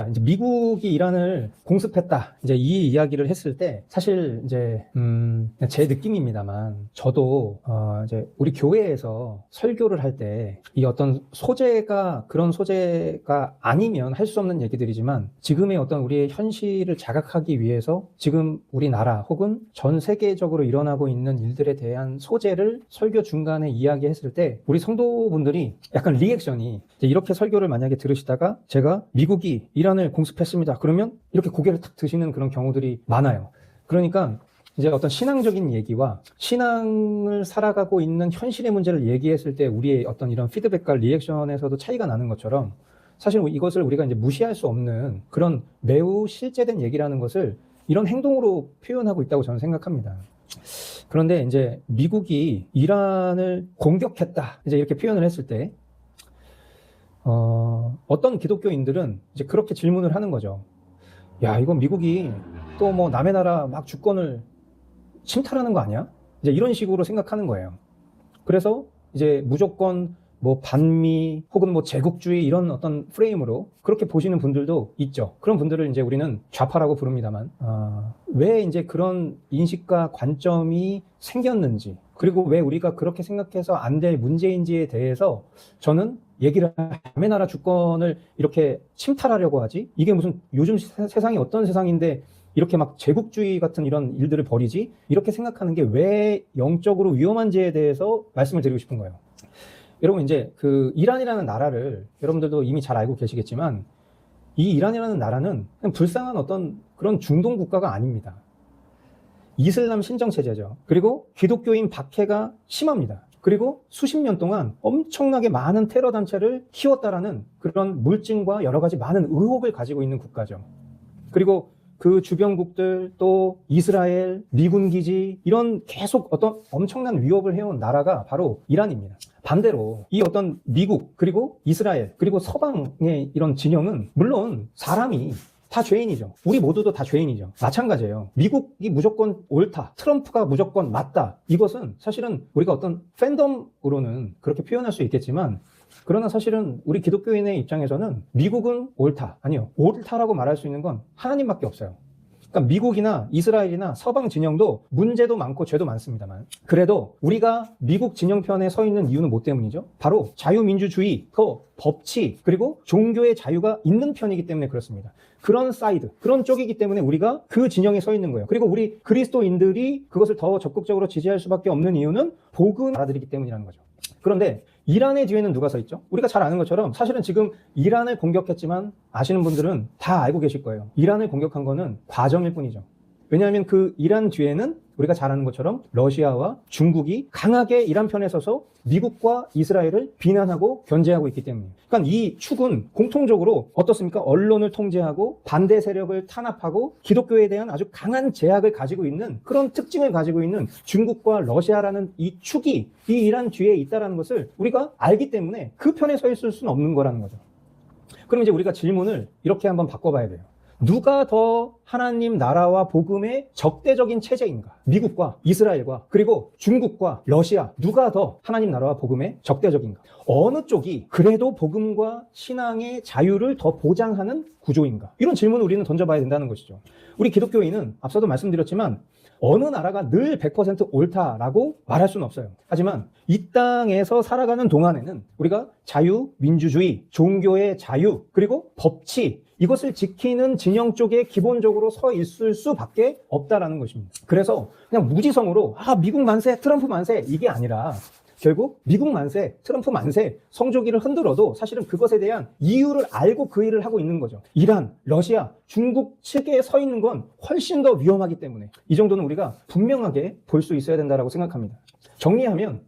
이제 미국이 이란을 공습했다. 이제 이 이야기를 했을 때 사실 이제 제 느낌입니다만 저도 이제 우리 교회에서 설교를 할 때 이 어떤 소재가 그런 소재가 아니면 할 수 없는 얘기들이지만 지금의 어떤 우리의 현실을 자각하기 위해서 지금 우리나라 혹은 전 세계적으로 일어나고 있는 일들에 대한 소재를 설교 중간에 이야기했을 때 우리 성도분들이 약간 리액션이 이제 이렇게 설교를 만약에 들으시다가 제가 미국이 이란을 공습했습니다. 그러면 이렇게 고개를 탁 드시는 그런 경우들이 많아요. 그러니까 이제 어떤 신앙적인 얘기와 신앙을 살아가고 있는 현실의 문제를 얘기했을 때 우리의 어떤 이런 피드백과 리액션에서도 차이가 나는 것처럼 사실 이것을 우리가 이제 무시할 수 없는 그런 매우 실제된 얘기라는 것을 이런 행동으로 표현하고 있다고 저는 생각합니다. 그런데 이제 미국이 이란을 공격했다. 이제 이렇게 표현을 했을 때 어떤 기독교인들은 이제 그렇게 질문을 하는 거죠. 야, 이건 미국이 또 뭐 남의 나라 막 주권을 침탈하는 거 아니야? 이제 이런 식으로 생각하는 거예요. 그래서 이제 무조건 뭐 반미 혹은 뭐 제국주의 이런 어떤 프레임으로 그렇게 보시는 분들도 있죠. 그런 분들을 이제 우리는 좌파라고 부릅니다만, 왜 이제 그런 인식과 관점이 생겼는지, 그리고 왜 우리가 그렇게 생각해서 안 될 문제인지에 대해서 저는 얘기를 남의 나라 주권을 이렇게 침탈하려고 하지? 이게 무슨 요즘 세상이 어떤 세상인데 이렇게 막 제국주의 같은 이런 일들을 벌이지? 이렇게 생각하는 게 왜 영적으로 위험한지에 대해서 말씀을 드리고 싶은 거예요. 여러분 이제 그 이란이라는 나라를 여러분들도 이미 잘 알고 계시겠지만 이 이란이라는 나라는 그냥 불쌍한 어떤 그런 중동 국가가 아닙니다. 이슬람 신정 체제죠. 그리고 기독교인 박해가 심합니다. 그리고 수십 년 동안 엄청나게 많은 테러 단체를 키웠다라는 그런 물증과 여러 가지 많은 의혹을 가지고 있는 국가죠. 그리고 그 주변국들 또 이스라엘, 미군 기지 이런 계속 어떤 엄청난 위협을 해온 나라가 바로 이란입니다. 반대로 이 어떤 미국 그리고 이스라엘 그리고 서방의 이런 진영은 물론 사람이 다 죄인이죠. 우리 모두도 다 죄인이죠. 마찬가지예요. 미국이 무조건 옳다, 트럼프가 무조건 맞다. 이것은 사실은 우리가 어떤 팬덤으로는 그렇게 표현할 수 있겠지만 그러나 사실은 우리 기독교인의 입장에서는 미국은 옳다. 아니요. 옳다라고 말할 수 있는 건 하나님밖에 없어요. 그러니까 미국이나 이스라엘이나 서방 진영도 문제도 많고 죄도 많습니다만 그래도 우리가 미국 진영편에 서 있는 이유는 뭐 때문이죠? 바로 자유민주주의, 그 법치, 그리고 종교의 자유가 있는 편이기 때문에 그렇습니다. 그런 사이드, 그런 쪽이기 때문에 우리가 그 진영에 서 있는 거예요. 그리고 우리 그리스도인들이 그것을 더 적극적으로 지지할 수밖에 없는 이유는 복음 알아들이기 때문이라는 거죠. 그런데 이란의 뒤에는 누가 서 있죠? 우리가 잘 아는 것처럼 사실은 지금 이란을 공격했지만 아시는 분들은 다 알고 계실 거예요. 이란을 공격한 거는 과정일 뿐이죠. 왜냐하면 그 이란 뒤에는 우리가 잘 아는 것처럼 러시아와 중국이 강하게 이란 편에 서서 미국과 이스라엘을 비난하고 견제하고 있기 때문이에요. 그러니까 이 축은 공통적으로 어떻습니까? 언론을 통제하고 반대 세력을 탄압하고 기독교에 대한 아주 강한 제약을 가지고 있는 그런 특징을 가지고 있는 중국과 러시아라는 이 축이 이 이란 뒤에 있다는 것을 우리가 알기 때문에 그 편에 서 있을 수는 없는 거라는 거죠. 그럼 이제 우리가 질문을 이렇게 한번 바꿔봐야 돼요. 누가 더 하나님 나라와 복음의 적대적인 체제인가? 미국과 이스라엘과 그리고 중국과 러시아 누가 더 하나님 나라와 복음의 적대적인가? 어느 쪽이 그래도 복음과 신앙의 자유를 더 보장하는 구조인가? 이런 질문을 우리는 던져봐야 된다는 것이죠. 우리 기독교인은 앞서도 말씀드렸지만 어느 나라가 늘 100% 옳다라고 말할 수는 없어요. 하지만 이 땅에서 살아가는 동안에는 우리가 자유, 민주주의, 종교의 자유, 그리고 법치 이것을 지키는 진영 쪽에 기본적으로 서 있을 수밖에 없다라는 것입니다. 그래서 그냥 무지성으로 미국 만세, 트럼프 만세 이게 아니라 결국 미국 만세, 트럼프 만세, 성조기를 흔들어도 사실은 그것에 대한 이유를 알고 그 일을 하고 있는 거죠. 이란, 러시아, 중국 측에 서 있는 건 훨씬 더 위험하기 때문에 이 정도는 우리가 분명하게 볼 수 있어야 된다고 생각합니다. 정리하면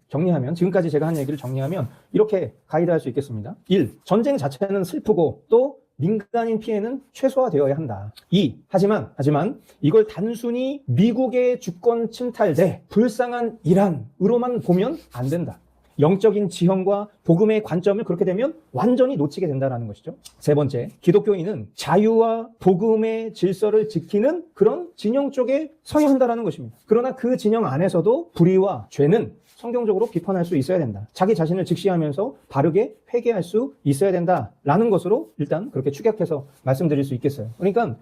지금까지 제가 한 얘기를 정리하면 이렇게 가이드할 수 있겠습니다. 1. 전쟁 자체는 슬프고 또 민간인 피해는 최소화되어야 한다. 2. 하지만 이걸 단순히 미국의 주권 침탈 대 불쌍한 이란으로만 보면 안 된다. 영적인 지형과 복음의 관점을 그렇게 되면 완전히 놓치게 된다는 것이죠. 세 번째, 기독교인은 자유와 복음의 질서를 지키는 그런 진영 쪽에 서야 한다는 것입니다. 그러나 그 진영 안에서도 불의와 죄는 성경적으로 비판할 수 있어야 된다. 자기 자신을 직시하면서 바르게 회개할 수 있어야 된다라는 것으로 일단 그렇게 축약해서 말씀드릴 수 있겠어요. 그러니까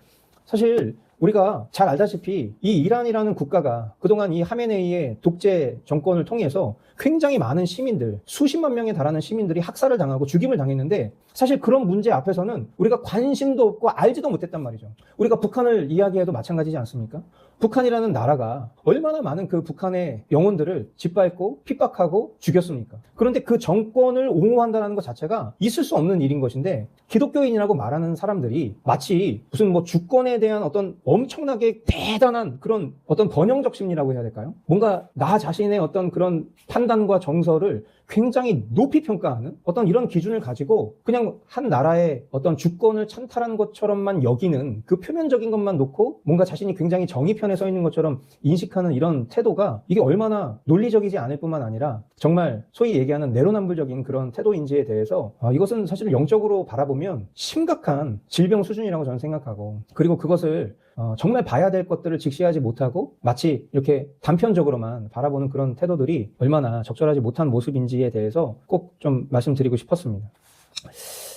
사실 우리가 잘 알다시피 이 이란이라는 국가가 그동안 이 하메네이의 독재 정권을 통해서 굉장히 많은 시민들, 수십만 명에 달하는 시민들이 학살을 당하고 죽임을 당했는데 사실 그런 문제 앞에서는 우리가 관심도 없고 알지도 못했단 말이죠. 우리가 북한을 이야기해도 마찬가지지 않습니까? 북한이라는 나라가 얼마나 많은 그 북한의 영혼들을 짓밟고 핍박하고 죽였습니까? 그런데 그 정권을 옹호한다는 것 자체가 있을 수 없는 일인 것인데 기독교인이라고 말하는 사람들이 마치 무슨 뭐 주권에 대한 어떤 엄청나게 대단한 그런 어떤 번영적 심리라고 해야 될까요? 뭔가 나 자신의 어떤 그런 판단과 정서를 굉장히 높이 평가하는 어떤 이런 기준을 가지고 그냥 한 나라의 어떤 주권을 찬탈한 것처럼만 여기는 그 표면적인 것만 놓고 뭔가 자신이 굉장히 정의 편에 서 있는 것처럼 인식하는 이런 태도가 이게 얼마나 논리적이지 않을 뿐만 아니라 정말 소위 얘기하는 내로남불적인 그런 태도인지에 대해서 이것은 사실 영적으로 바라보면 심각한 질병 수준이라고 저는 생각하고 그리고 그것을 정말 봐야 될 것들을 직시하지 못하고 마치 이렇게 단편적으로만 바라보는 그런 태도들이 얼마나 적절하지 못한 모습인지에 대해서 꼭 좀 말씀드리고 싶었습니다.